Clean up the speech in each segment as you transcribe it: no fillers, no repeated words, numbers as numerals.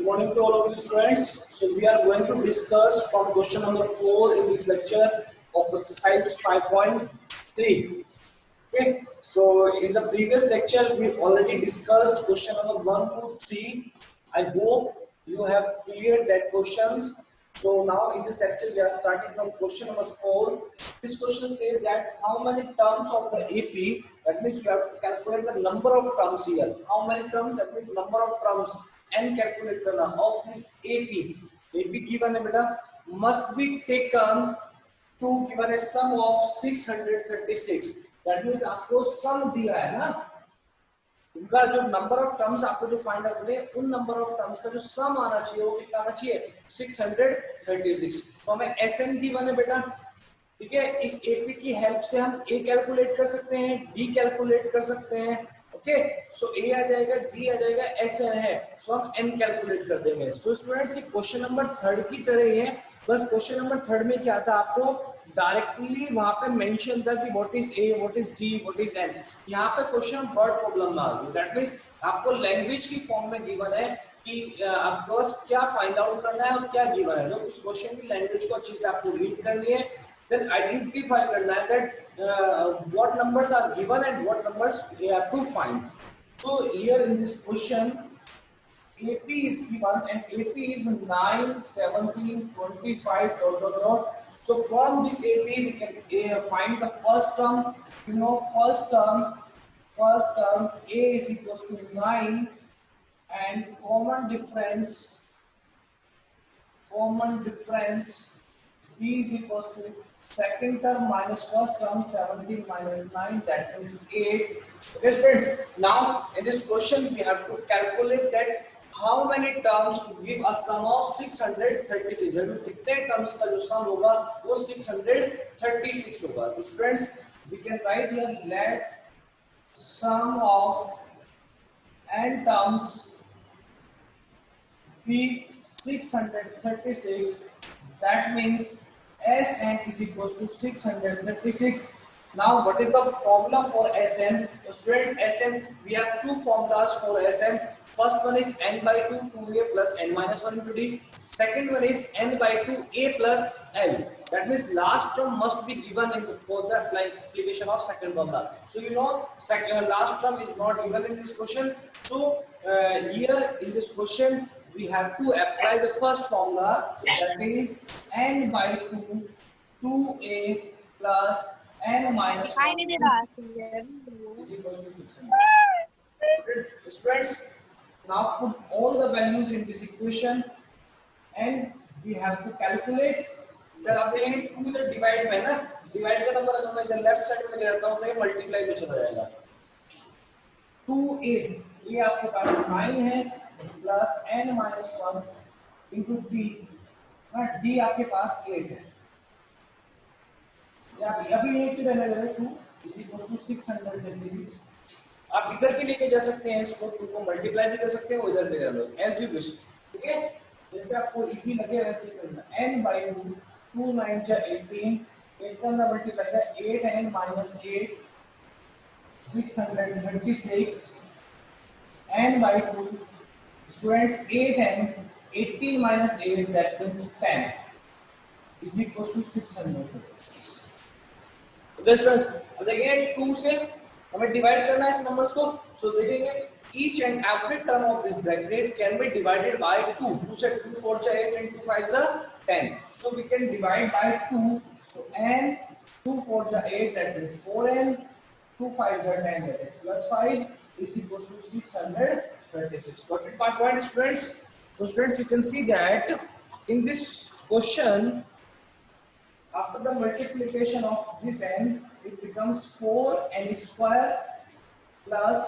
morning to all of you students. So we are going to discuss from question number 4 in this lecture of exercise 5.3. Okay. So in the previous lecture we already discussed question number 1 to 3. I hope you have cleared that questions. So now in this lecture we are starting from question number 4. This question says that how many terms of the AP, that means you have to calculate the number of terms here. How many terms, that means number of terms, and calculate the number of this AP. AP given beta must be taken to given a sum of 636. That means आपको sum दिया है ना, उनका जो number of terms आपको जो find out करने उन नंबर ऑफ टर्म्स का जो सम आना चाहिए वो कितना आना चाहिए 636. तो हमें एसएन गिवन है बेटा, ठीक है. इस एपी की हेल्प से हम ए कैलकुलेट कर सकते हैं, डी कैलकुलेट कर सकते हैं. ओके, सो ए आ जाएगा, डी आ जाएगा, एस है, सो हम एन कैलकुलेट कर देंगे. सो स्टूडेंट्स ये क्वेश्चन नंबर 3 की तरह ही है, बस क्वेश्चन नंबर 3 में क्या था, आपको डायरेक्टली वहां पे मेंशन था कि what is a, what is D, what is an. यहाँ पे क्वेश्चन वर्ड प्रॉब्लम आ गई. दैट मींस आपको लैंग्वेज की फॉर्म में गिवन है कि आपको बस क्या फाइंड आउट करना है और क्या गिवन है. तो उस क्वेश्चन की लैंग्वेज को अच्छे से आपको रीड करनी है, then identify करना है that what numbers are given and what numbers we have to find. So here in this question AP is given and AP is 9, 17, 25 dot. So from this AP we can find the first term. You know, first term A is equals to 9 and common difference B is equals to second term minus first term, 17 minus 9, that is 8. Okay friends, now in this question we have to calculate that how many terms to give a sum of 636. कितने terms का जो sum होगा वो 636 होगा. तो students we can write here let sum of n terms be 636. That means Sn is equals to 636. Now what is the formula for Sn? So students, Sn we have two formulas for Sn. First one is n by 2 2a plus n minus 1 into d. Second one is n by 2 a plus l. That means last term must be given for the application of second formula. So you know last term is not given in this question. So here in this question we have to apply the first formula, that is n by 2 2a plus n minus 1 is equal to 600. Students, now put all the values in this equation and we have to calculate. जब आप देखेंगे 2 इधर divide में ना, divide का number अगर मैं इधर लेफ्ट साइड में ले आता हूं तो ये मल्टीप्लाई में चला जाएगा. 2a ये आपके पास 9 है plus n minus 1 into d, d आपके पास 8 है. अभी 8 की वैल्यू है 2 इज इक्वल टू 636. आप इधर के लेके जा सकते हैं, इसको 2 को मल्टीप्लाई भी कर सकते हैं, वो इधर ले जा लो एज यू विश. ठीक है, जैसे आपको इजी लगे वैसे करना. n by 2 2 9 जा 18, 8 का मल्टीप्लाई का 8n minus 8 636 n by 2. Students, 8n 18 minus 8, that means 10 is equals to 636. Okay students, अब देखिए 2 से हमें डिवाइड करना है इस नंबर्स को. सो देखेंगे each and every term of this bracket can be divided by 2. 2 से 2 4 जा 8 and 2 5 जा 10. So we can divide by 2. So n 2 4 जा 8, that is 4n, 2 5 जा 10, that is plus 5 is equals to 636. Got it my point students? So students, you can see that in this question after the multiplication of this n it becomes 4n square plus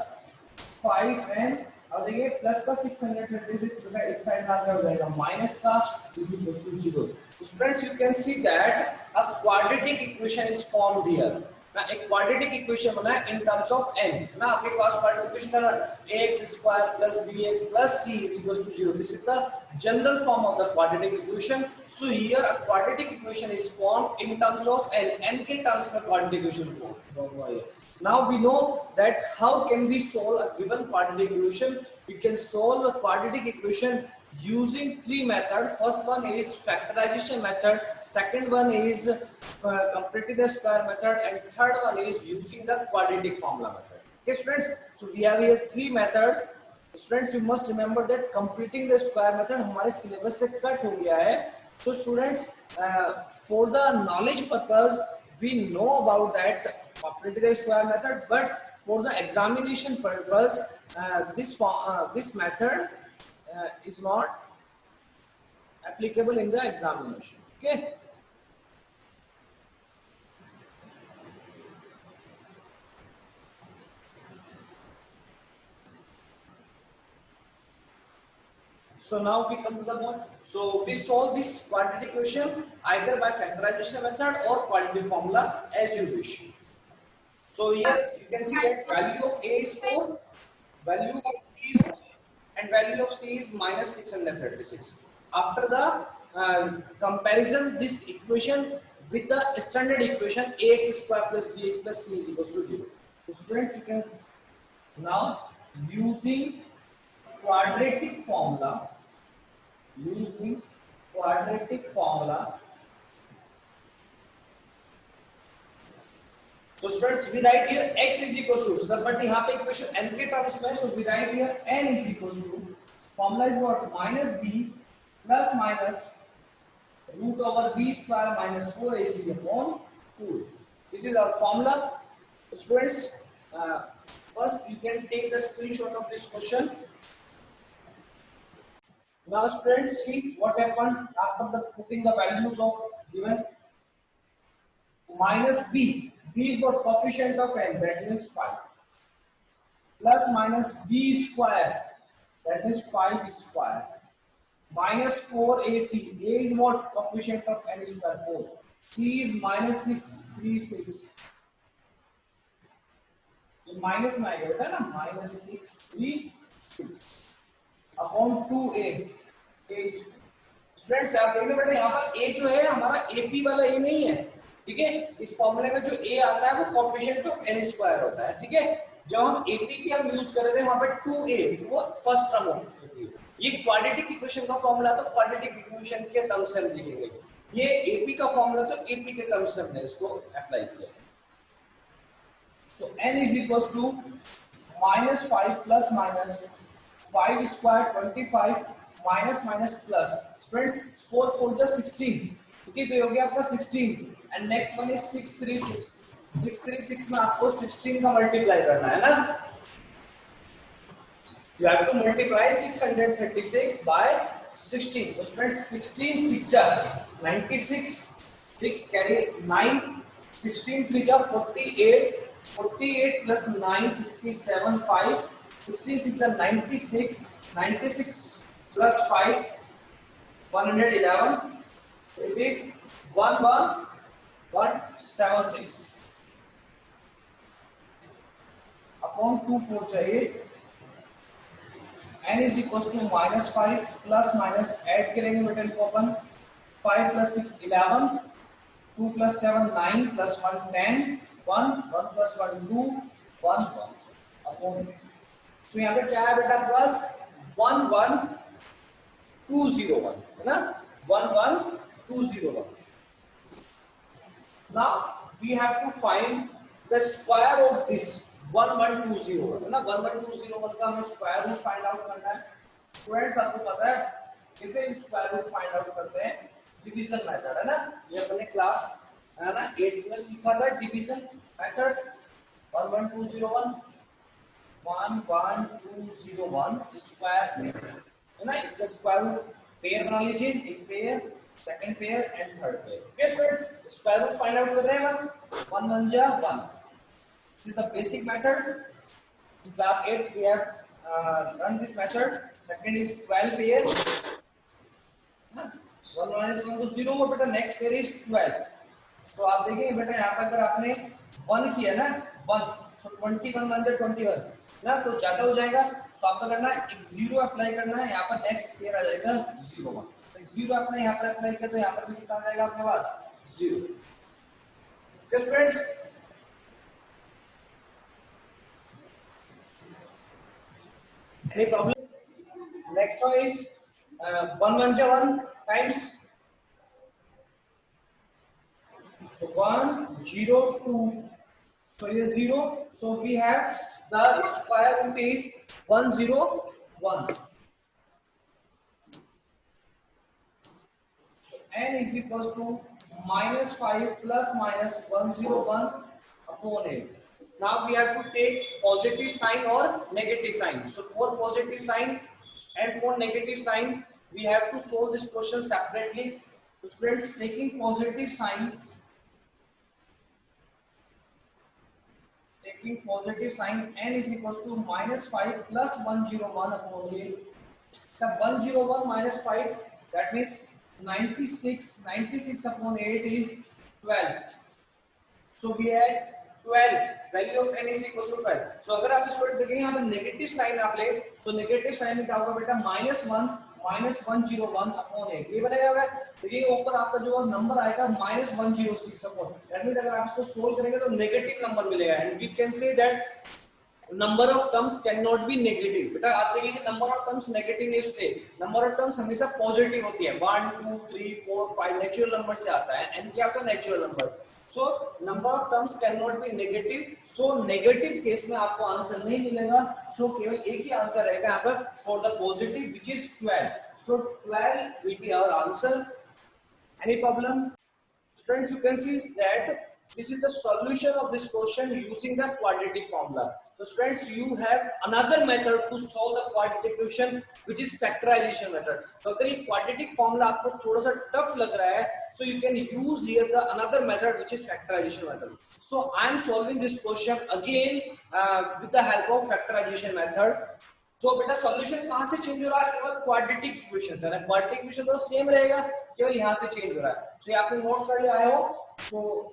5n और देखिए plus का 636 बेटा इस side में हो जाएगा minus का is equal to 0. Students you can see that a quadratic equation is formed here. ना एक क्वाड्रेटिक इक्वेशन बना है इन टर्म्स ऑफ n. ना आपके पास क्वाड्रेटिक इक्वेशन है ax square plus bx plus c is equals to 0. This is the general form of the quadratic equation. So here a quadratic equation is formed in terms of n. n के terms में quadratic equation formed हुआ है. Now we know that how can we solve a given quadratic equation. We can solve a quadratic equation using three methods. First one is factorization method, second one is completing the square method, and third one is using the quadratic formula method. Okay students, so we have here three methods. Students, you must remember that completing the square method हमारे syllabus से cut हो गया है. So students, for the knowledge purpose we know about that completing the square method, but for the examination purpose this method is not applicable in the examination. Okay. So now we come to the point. So we solve this quadratic equation either by factorization method or quadratic formula as you wish. So here you can see that value of A is 4, value of B is 1, and value of C is minus 636. After the comparison, this equation with the standard equation ax square plus bx plus c is equals to 0. So students, you can now using quadratic formula, so students, we write here x is equals to, sir, but यहाँ पे equation n के terms में, so we write here n is equals to, formula is what, minus b plus minus root over b square minus 4ac upon 2. This is our formula. Students, first you can take the screenshot of this question. Now students, see what happened after the putting the values of given minus b. B is what, coefficient of n, that means 5, plus minus b square, that means 5 square, minus 4ac. A is what, coefficient of n square, 4. C is minus 636. minus में आएगा बेटा ना, minus 636 upon 2a. Students आप देखिए बेटा, यहाँ पर a जो है हमारा AP वाला a नहीं है, ठीक है. इस फॉर्मूले में जो a आता है वो कोएफिशिएंट ऑफ n स्क्वायर होता है, ठीक है. जब हम AP की हम यूज कर रहे थे वहां पर 2a, वो फर्स्ट टर्म होती है. ये क्वाड्रेटिक इक्वेशन का फॉर्मूला, तो क्वाड्रेटिक इक्वेशन के टर्म्स से लिखेंगे. ये AP का फॉर्मूला, तो AP के टर्म्स से हमने इसको अप्लाई किया. So n is equals to minus 5 plus minus 5 square 25 minus minus plus. Friends, 4 4 just 16. Okay, तो ये हो गया आपका 16. And next one is 636. 636 में आपको 16 का मल्टीप्लाई करना है ना. You have to multiply 636 by 16. So friends, 16 6 जा 96. 6 carry 9. 16 3 जा 48. 48 plus 9 57 5. 16 6 are 96. 96 plus 5 111. So it is 11176 upon 2 4 चाहिए. n is equals to minus 5 plus minus add करेंगे बेटा को अपन. 5 plus 6 11. 2 plus 7 9 plus 1 10. 1 1 plus 1 2 1 1 upon. तो यहाँ पे क्या है बेटा, प्लस 11201 है ना, 11201. Now we have to find the square of this 11201 है ना. 11201 का हमें स्क्वायर रूट फाइंड आउट करना है. स्टूडेंट्स, आपको पता है कैसे स्क्वायर रूट फाइंड आउट करते हैं? डिवीजन मेथड है ना. ये अपने क्लास है ना 8 में सीखा था, डिवीजन मेथड. 11201 स्क्वायर है ना. इसका स्क्वायर रूट पेयर बना लीजिए, एक pair, second pair and third pair. Okay students, square root find out कर रहे हैं हम. 1 1 जा 1. This is the basic method. In class 8 we have learned this method. Second is 12 pair. 1 minus 1 तो 0 और बेटा नेक्स्ट पेयर इज 12. तो आप देखेंगे बेटा यहाँ पर अगर आपने 1 किया ना 1, so 21 1 21 ना, तो ज्यादा हो जाएगा. तो आपको करना है एक 0 अप्लाई करना है. यहाँ पर नेक्स्ट पेयर आ जाएगा 0 1. तो 0 आपने यहाँ पर अप्लाई किया तो यहाँ पर भी कितना आ जाएगा आपके पास 0. Okay students, any problem? Next one is 1 1 जा 1 times, so 1 0 2, so here 0, so we have the square root is 101. So n is equals to minus 5 plus minus 101 upon 8. Now we have to take positive sign or negative sign. So for positive sign and for negative sign, we have to solve this question separately. So students, taking positive sign, n is equals to minus 5 plus 101 upon 8. The 101 minus 5, that means 96. 96 upon 8 is 12. So we had 12. Value of n is equals to 12. So अगर आप student देखेंगे यहाँ पे negative sign आप ले, so negative sign में क्या होगा बेटा, -1 -101 अपॉन 8. ये बनेगा बेटा, देखिए ऊपर आपका जो नंबर आएगा -106 अपॉन. दैट मींस अगर आप इसको सोल्व करेंगे तो नेगेटिव नंबर मिलेगा, and we can say that number of terms can not be negative. बेटा आप देखिए कि नंबर ऑफ टर्म्स नेगेटिव नहीं होते, नंबर ऑफ टर्म्स हमेशा पॉजिटिव होती है. 1 2 3 4 5 नेचुरल नंबर से आता है, एंड क्या होता है, natural number. So number of terms can not be negative. So negative case में आपको आंसर नहीं मिलेगा. सो केवल एक ही आंसर रहेगा यहाँ पर for the positive, which is 12. So 12 will be our answer. Any problem? Students, you can see that this is the solution of this question using the quadratic formula. So students, you have another method to solve the quadratic equation, which is factorization method. So अगर ये quadratic formula आपको थोड़ा सा tough लग रहा है, so you can use here the another method, which is factorization method. So I am solving this question again with the help of factorization method. तो बेटा सॉल्यूशन कहां से चेंज हो रहा है, केवल क्वाड्रेटिक इक्वेशन है ना. क्वाड्रेटिक इक्वेशन तो सेम रहेगा, केवल यहां से चेंज हो रहा है. सो ये आपने नोट कर लिया आए हो. So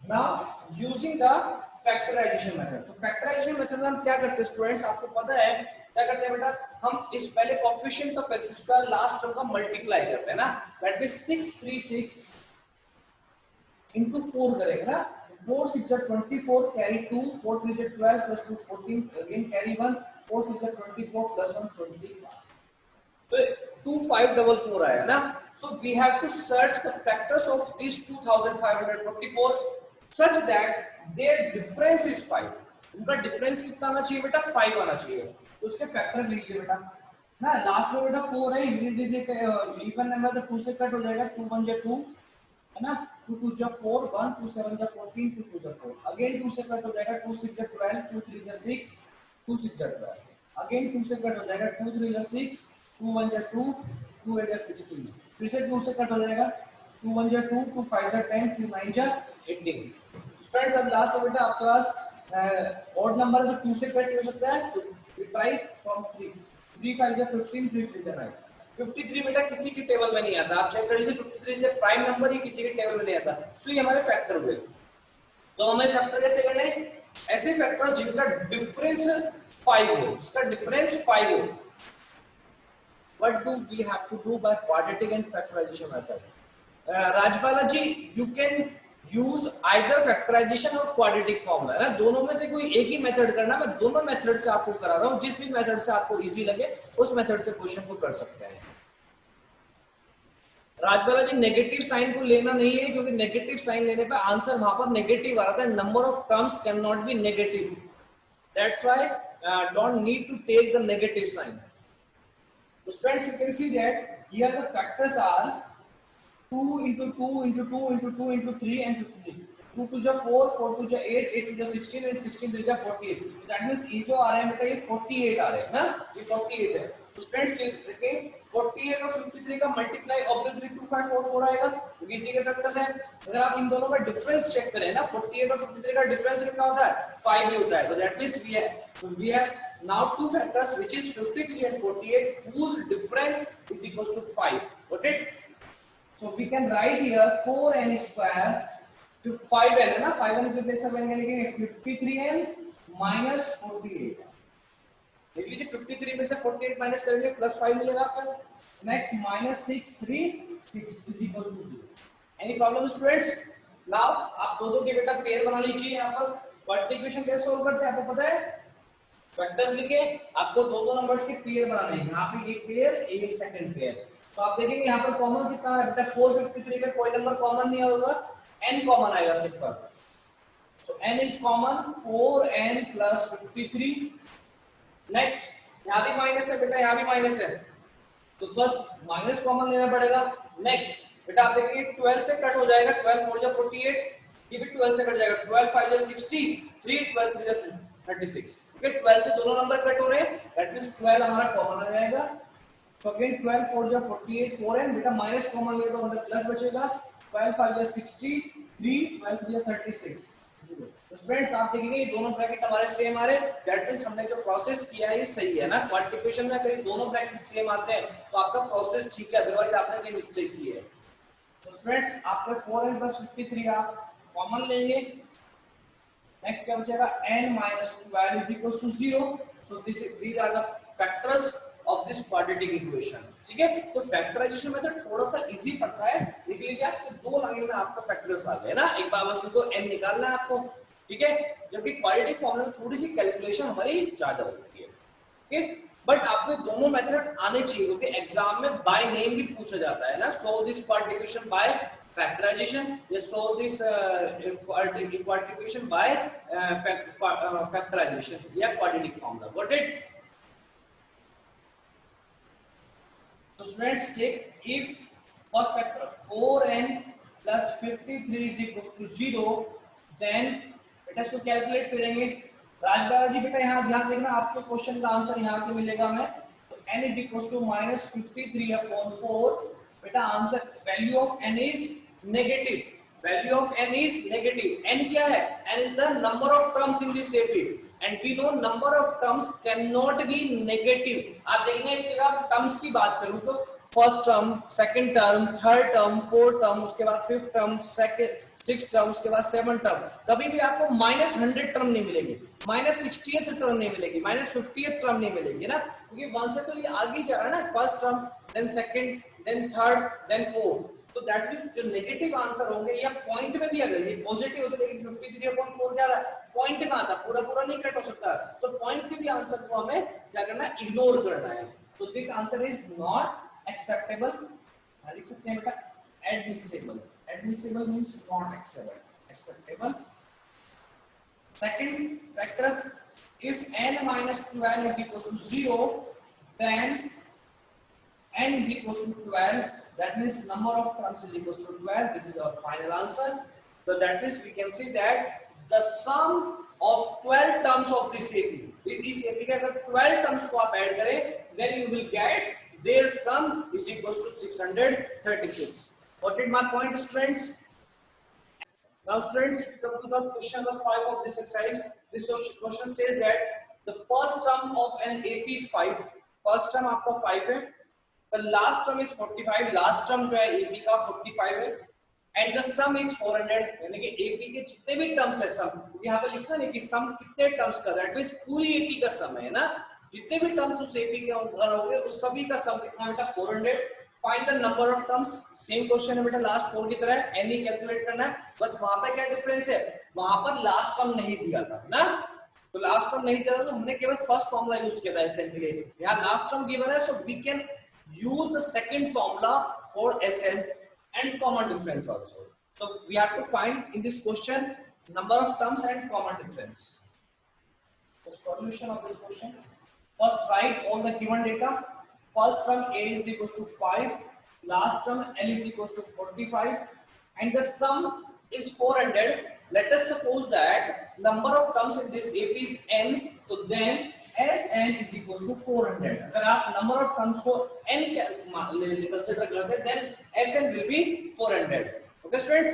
now using the factorization method. तो फैक्टराइजेशन मेथड में हम क्या करते हैं स्टूडेंट्स, आपको पता है क्या करते हैं बेटा, हम इस पहले coefficient of x square last term का मल्टीप्लाई करते हैं ना. दैट मींस 636 into 4 करेंगे ना. 4 6 are 24, carry 2, 4 3 are 12 plus 2 14, again carry 1, 4 6 are 24 plus 1 25. तो 2544 आया ना. So we have to search the factors of these 2544 such that their difference is 5. उनका डिफरेंस कितना आना चाहिए बेटा, 5 आना चाहिए. तो उसके फैक्टर लिखिए बेटा ना. लास्ट में बेटा 4 है, यूनिट डिजिट इवन नंबर तो 2 से कट हो जाएगा. 2 1 जा 2 है ना. 2 2 जा 4, 1 2 7 जा 14, 2 2 जा 4, अगेन 2 से कट हो जाएगा. 2 6 जा 12, 2 3 जा 6, 2 6 जा 12, अगेन 2 से कट हो जाएगा. 2 3 जा 6, 2 1 जा 2, 2 8 जा 16, फिर से 2 से कट हो जाएगा. 2 1 जा 2, 2 5 जा 10, 2 9 जा 18. स्टूडेंट्स अब लास्ट में बेटा आपके पास ऑड नंबर है तो 2 से कट हो सकता है. तो वी ट्राई फ्रॉम 3, 3 5 जा 15, 3 3 जा 9. 53 बेटा किसी की टेबल में नहीं आता, आप चेक कर लीजिए. 53 से प्राइम नंबर ही किसी के टेबल में नहीं आता. सो ये हमारे फैक्टर हुए. तो हमें फैक्टर कैसे करने, ऐसे फैक्टर्स जिनका डिफरेंस 5 हो, इसका डिफरेंस 5 हो. What do we have to do by quadratic and factorization method? Rajbala ji, you can use either factorization और क्वाड्रेटिक फॉर्मूला है ना. दोनों में से कोई एक ही मेथड करना. मैं दोनों मेथड से आपको करा रहा हूं, जिस भी मेथड से आपको इजी लगे उस मेथड से क्वेश्चन को कर सकते हैं. राजबाला जी नेगेटिव साइन को लेना नहीं है, क्योंकि नेगेटिव साइन लेने पे आंसर वहां पर नेगेटिव आ रहा था. Number of terms can not be negative, that's why don't need to take the negative sign. So students, you can see that here the factors are 2 into 2 into 2 into 2 into 3 and 53. 2 2 जा 4, 4 2 जा 8, 8 2 जा 16 and 16 3 जा 48. So that means ये जो आ रहे हैं बेटा ये 48 आ रहे हैं ना, ये 48 है. तो स्टूडेंट्स देखिए 48 और 53 का मल्टीप्लाई ऑब्वियसली 2544 आएगा, क्योंकि इसी के फैक्टर्स हैं. अगर आप इन दोनों का डिफरेंस चेक करें ना, 48 और 53 का डिफरेंस कितना होता है, 5 ही होता है. तो that means we have now two factors which is 53 and 48 whose difference is equals to 5. Got it? So we can write here 4n square to 5n है ना. 5n के प्लेस में लिखेंगे 53n minus 48. देखिए 53 में से 48 माइनस करेंगे plus 5 मिलेगा आपको. Next minus 636 is equals to 2. Any problem students? Now आप दो के बेटा पेयर बना लीजिए यहाँ पर. क्वाड्रेटिक इक्वेशन कैसे सोल्व करते हैं आपको पता है? फैक्टर्स लिखे, आपको दो दो नंबर्स के पेयर बनाने हैं, यहाँ पे एक पेयर एक सेकंड पेयर। तो आप देखेंगे यहाँ पर कॉमन कितना है बेटा 453 में कोई नंबर कॉमन नहीं होगा, n कॉमन आएगा simple. So n is common 4n plus 53। Next यहाँ भी माइनस है बेटा, यहाँ भी माइनस है, तो फर्स्ट माइनस कॉमन लेना पड़ेगा। नेक्स्ट बेटा आप देखिए 12 से कट हो जाएगा, 12 4 जा 48, ये भी 12 से कट जाएगा, 12 5 जा 60, 3 12 3 जा 36। ओके 12 से दोनों नंबर कट हो रहे हैं, दैट मींस 12 हमारा कॉमन आ जाएगा। सो अगेन 12 4 जा 48, 4n बेटा माइनस कॉमन ले तो मतलब प्लस बचेगा, 12 5 जा 60, 3 12 3 जा 36। तो फ्रेंड्स आप देखेंगे ये दोनों ब्रैकेट हमारे सेम आ रहे हैं, दैट मींस हमने जो प्रोसेस किया है ये सही है ना। क्वाड्रेटिक इक्वेशन में अगर दोनों ब्रैकेट सेम आते हैं तो आपका प्रोसेस ठीक है, अदरवाइज आपने कोई मिस्टेक की है। तो फ्रेंड्स आपका 4n + 53 आप कॉमन लेंगे। नेक्स्ट क्या बचेगा, n - 12 = 0। So these are the factors of this quadratic equation। ठीक है, तो फैक्टराइजेशन मेथड थोड़ा सा इजी पड़ता है, लेकिन क्या दो लाइन में आपका फैक्टर्स आ गए ना, एक बार बस उनको n निकालना है आपको। ठीक है, जबकि क्वाड्रेटिक फॉर्मूला में थोड़ी सी कैलकुलेशन हमारी ज्यादा होती है। ठीक है, बट आपको दोनों मेथड आने चाहिए क्योंकि एग्जाम में बाय नेम भी पूछा जाता है ना, so this quadratic equation by factorisation, या so this quadratic equation by factorisation या quadratic formula. Got it? So students take if first factor 4n plus 53 is equals to 0, then बेटा इसको कैलकुलेट करेंगे। राजबाला जी बेटा यहाँ ध्यान देखना, आपके क्वेश्चन का आंसर यहाँ से मिलेगा हमें। तो n is equals to -53/4 बेटा answer, value of n is negative, value of n is negative. n क्या है? n is the number of terms in this AP and we know number of terms cannot be negative। आप देखेंगे इसके बाद terms की बात करूं तो first term, second term, third term, fourth term, उसके बाद fifth term, second sixth term, उसके बाद सेवंथ टर्म। कभी भी आपको -100 टर्म नहीं मिलेगी, -60th टर्म नहीं मिलेगी, -50th टर्म नहीं मिलेगी ना, क्योंकि 1 से तो ये आगे जा रहा है ना, first term then second then third then fourth. तो दैट मींस जो नेगेटिव आंसर होंगे या पॉइंट में भी, अगर ये पॉजिटिव होते लेकिन 53/4 क्या रहा है, पॉइंट में आता, पूरा पूरा नहीं कट हो सकता, तो पॉइंट के भी आंसर को हमें क्या करना है, इग्नोर करना है। तो this answer is not acceptable, लिख सकते हैं बेटा admissible. Admissible means not acceptable. Second factor, if n - 12 is equals to 0, then n is equals to 12, that means number of terms is equals to 12। this is our final answer। so that means we can say that the sum of 12 terms of this AP, इस AP के अगर 12 terms को आप add करें, then you will get their sum is equals to 636। what did my point, students? Now students, come to the question number 5 of this exercise. This question says that the first term of an AP is 5। first term आपका 5 है, the last term is 45। last term जो है AP का 45 है, and the sum is 400। यानी कि AP के जितने भी टर्म्स है, सम यहाँ पे लिखा नहीं कि सम कितने टर्म्स का, दैट मींस पूरी AP का सम है ना, जितने भी टर्म्स उस AP के अंदर होंगे उस सभी का सम कितना बेटा 400। Find the number of terms, same question है बेटा लास्ट 4 की तरह, n ही कैलकुलेट करना है, बस वहां पे क्या डिफरेंस है, वहां पर लास्ट टर्म नहीं दिया था ना, तो लास्ट टर्म नहीं दिया था तो हमने केवल फर्स्ट फॉर्मूला यूज किया था SN के लिए। यहाँ लास्ट टर्म गिवन है, so we can use the second formula for SN and common difference also। so we have to find in this question number of terms and common difference। so solution of this question, first write all the given data। first term A is equals to 5, last term L is equals to 45, and the sum is 400। let us suppose that number of terms in this AP is n, so then Sn is equals to 400। अगर आप number of terms को n consider करते हैं, then Sn will be 400। okay students,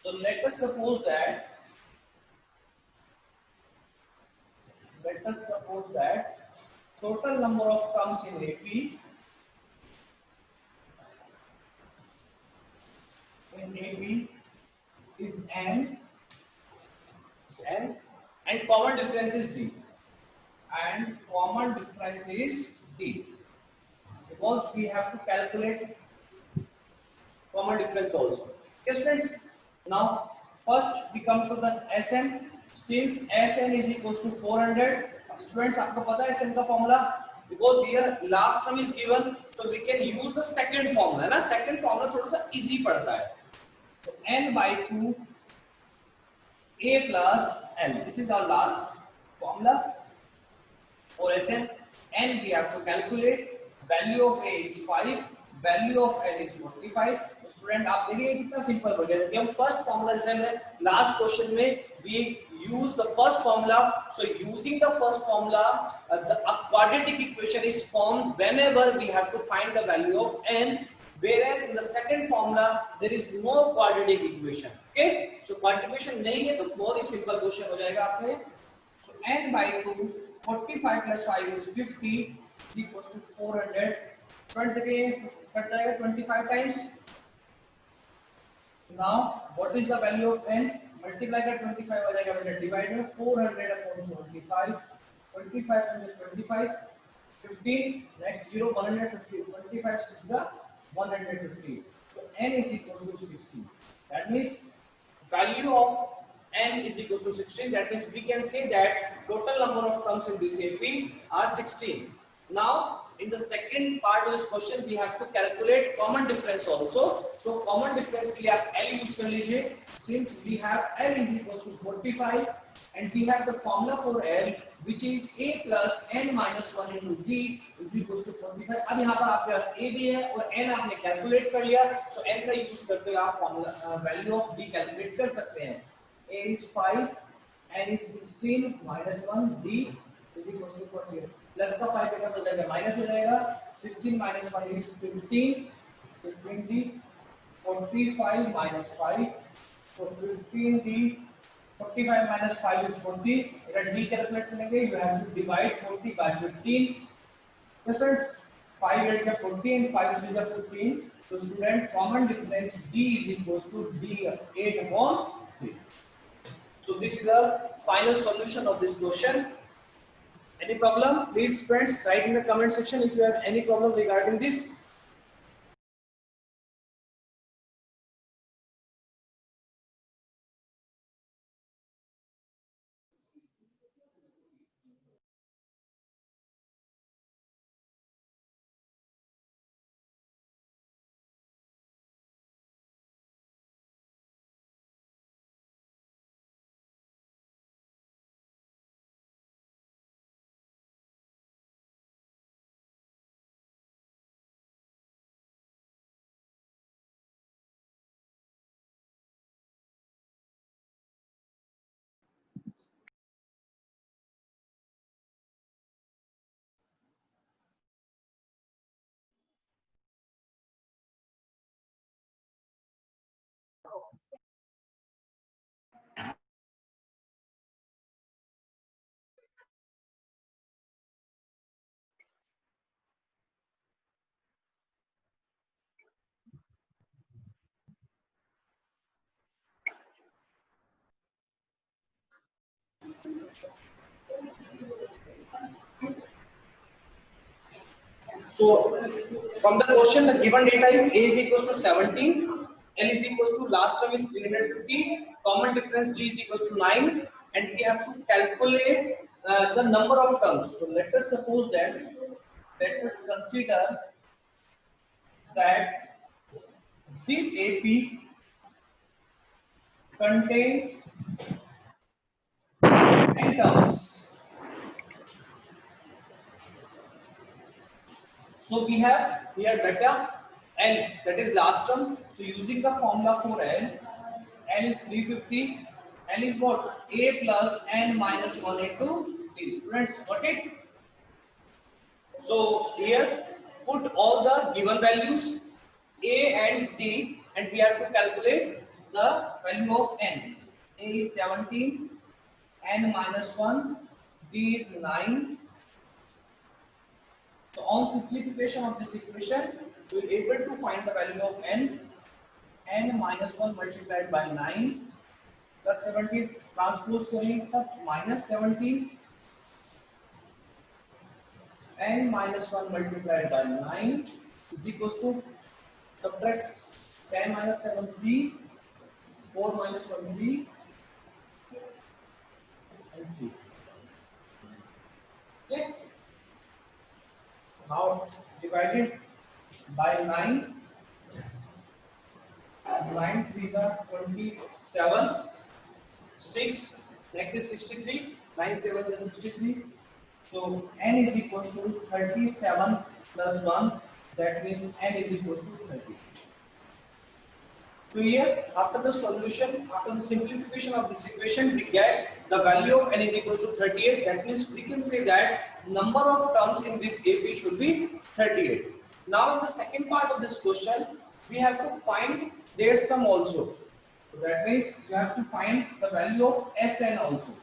so let us suppose that total number of terms in AP is n, and common difference is d, and common difference is d, because we have to calculate common difference also। okay students, now first we come to the Sn. Since Sn is equals to 400, students आपको पता है Sn का formula, because here last term is given, so we can use the second formula, है ना. Second formula थोड़ा सा easy पड़ता है. So n by 2 a plus l. This is our last formula for Sn. N we have to calculate. Value of a is 5. Value of l is 45. तो student आप देखिए कितना सिंपल हो गया. हम फर्स्ट फॉर्मूला जैसे हमने लास्ट क्वेश्चन में we use the first formula. So using the first formula, a quadratic equation is formed whenever we have to find the value of n. Whereas in the second formula there is no quadratic equation. Okay, so quadratic equation नहीं है तो बहुत ही simple question हो जाएगा आपके. So n by 2, 45 plus 5 is 50 is equals to 400. Front again cut जाएगा 25 times. Now what is the value of n? Multiply का 25 आ जाएगा, मतलब डिवाइड में 400 upon 25. 25 into 25, 15. Next 0, 150. 25 6 are 150. So n is equals to 16. That means value of n is equals to 16. That means we can say that total number of terms in this AP are 16. Now in the second part of this question we have to calculate common difference also. So common difference के लिए आप L use कर लीजिए. Since we have L is equals to 45 and we have the formula for L which is a plus n minus 1 into d is equals to 45. अब यहाँ पर आपके पास a भी है और n आपने कैलकुलेट कर लिया. So n का यूज करके आप formula value of d calculate कर सकते हैं. a is 5, n is 16 minus 1, d is equals to 48. Plus का 5 का हो जाएगा माइनस हो जाएगा. 16 minus 5 is 15. 15d. 45 minus 5, so 15d. 45 minus 5 is 40. अगर d कैलकुलेट करेंगे you have to divide 40 by 15. So friends 5 8 का 40 and 5 3 का 15. So student common difference d is equals to d 8 upon 3. So this is the final solution of this question. Any problem? Please friends write in the comment section if you have any problem regarding this. So from the question the given data is a is equals to 17, l is equals to last term is 350, common difference d is equals to 9, and we have to calculate the number of terms. So let us suppose that, let us consider that this AP contains 10 terms. So we have here data L, that is last term. So using the formula for L, L is 350. L is what? A plus n minus 1 into d. Students, got it? So here put all the given values A and D, and we have to calculate the value of n. A is 17, n minus 1, D is 9. So on simplification of this equation, we will be able to find the value of n. N minus 1 multiplied by 9 plus 17, transpose करेंगे तब minus 17. N minus 1 multiplied by 9 is equals to, subtract 10 minus 7, 3, 4 minus 1 3 and 3. Okay. Now divided by 9. 9 3s are 27. 6. Next is 63. 9 7 is 63. So n is equals to 37 plus 1. That means n is equals to 30. So here, after the solution, after the simplification of this equation, we get the value of n is equals to 38. That means we can say that number of terms in this AP should be 38. Now in the second part of this question, we have to find their sum also. So that means we have to find the value of Sn also.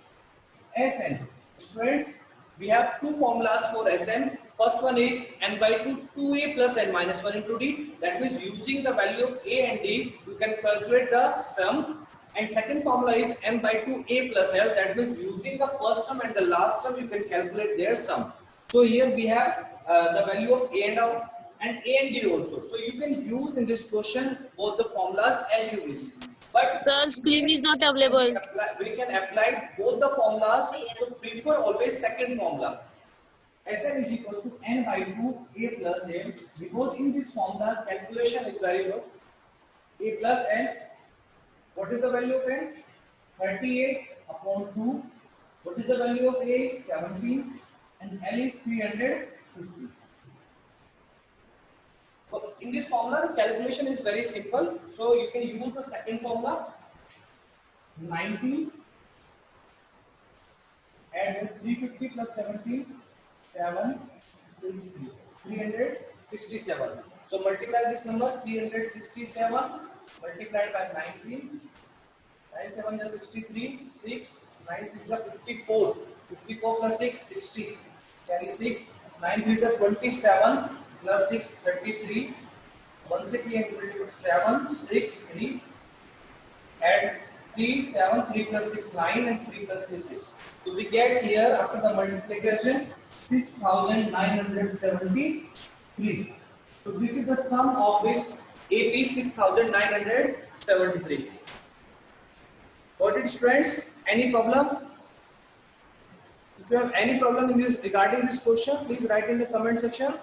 Sn. Students, we have two formulas for Sn. First one is n by 2, 2a plus n minus 1 into d. That means using the value of a and d, you can calculate the sum. And second formula is m by 2a plus l. That means using the first term and the last term, you can calculate their sum. So here we have the value of a and l and a and d also. So you can use in this question both the formulas as you wish. But Sir, screen is not available. we can apply both the formulas. So prefer always second formula. Sn is equals to n by 2 a plus n, because in this formula calculation is very low. A plus n. What is the value of n? 38 upon 2. What is the value of a? 17 and L is 350. In this formula, the calculation is very simple. So you can use the second formula. 19 add 350 plus 17, 763, 367. So multiply this number 367 multiplied by 19. 9 7 is 63, 6, 9 6 is 54. 54 plus 6, 60. Carry 6, 9 3 is 27 plus 6, 33. 1 6 and 7, 6, 3. Add 3, 7, 3 plus 6, 9 and 3 plus 3, 6. So we get here after the multiplication 6,973. So this is the sum of this AP 6,973. Got it, students? Any problem? If you have any problem in this regarding this question, please write in the comment section.